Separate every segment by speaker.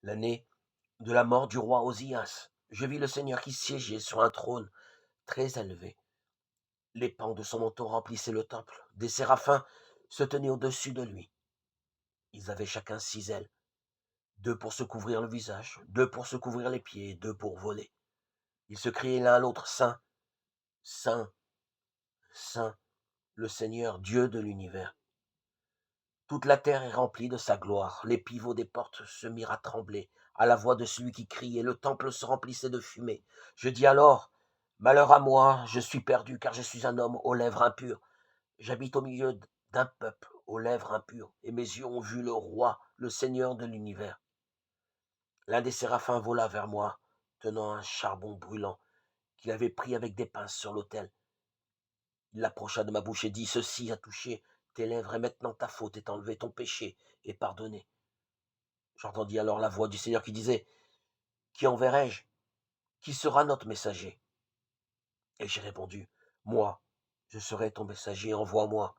Speaker 1: l'année de la mort du roi Osias. Je vis le Seigneur qui siégeait sur un trône très élevé. Les pans de son manteau remplissaient le temple. Des séraphins se tenaient au-dessus de lui. Ils avaient chacun 6 ailes, 2 pour se couvrir le visage, 2 pour se couvrir les pieds, et 2 pour voler. Ils se criaient l'un à l'autre, Saint, Saint, Saint, le Seigneur, Dieu de l'univers. Toute la terre est remplie de sa gloire. Les pivots des portes se mirent à trembler à la voix de celui qui crie, et le temple se remplissait de fumée. Je dis alors, malheur à moi, je suis perdu, car je suis un homme aux lèvres impures. J'habite au milieu d'un peuple aux lèvres impures, et mes yeux ont vu le roi, le Seigneur de l'univers. L'un des séraphins vola vers moi, tenant un charbon brûlant qu'il avait pris avec des pinces sur l'autel. Il l'approcha de ma bouche et dit, ceci a touché tes lèvres, et maintenant ta faute est enlevée, ton péché est pardonné. J'entendis alors la voix du Seigneur qui disait, qui enverrai-je? Qui sera notre messager? Et j'ai répondu, moi, je serai ton messager, envoie-moi.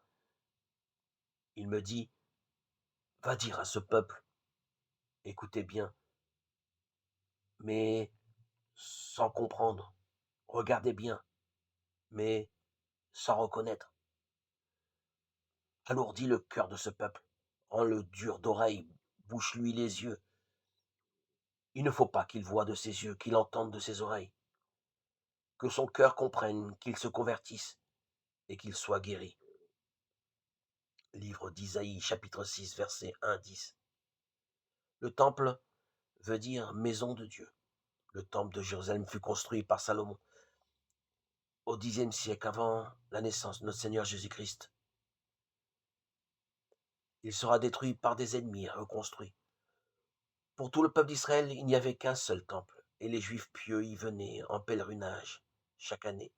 Speaker 1: Il me dit, va dire à ce peuple, écoutez bien, mais sans comprendre, regardez bien, mais sans reconnaître. Alourdis le cœur de ce peuple, rends le dur d'oreille, bouche-lui les yeux. Il ne faut pas qu'il voie de ses yeux, qu'il entende de ses oreilles, que son cœur comprenne, qu'il se convertisse et qu'il soit guéri. Livre d'Isaïe, chapitre 6, verset 1-10. Le temple veut dire maison de Dieu. Le temple de Jérusalem fut construit par Salomon au Xe siècle avant la naissance de notre Seigneur Jésus-Christ. Il sera détruit par des ennemis et reconstruit. Pour tout le peuple d'Israël, il n'y avait qu'un seul temple, et les Juifs pieux y venaient en pèlerinage chaque année.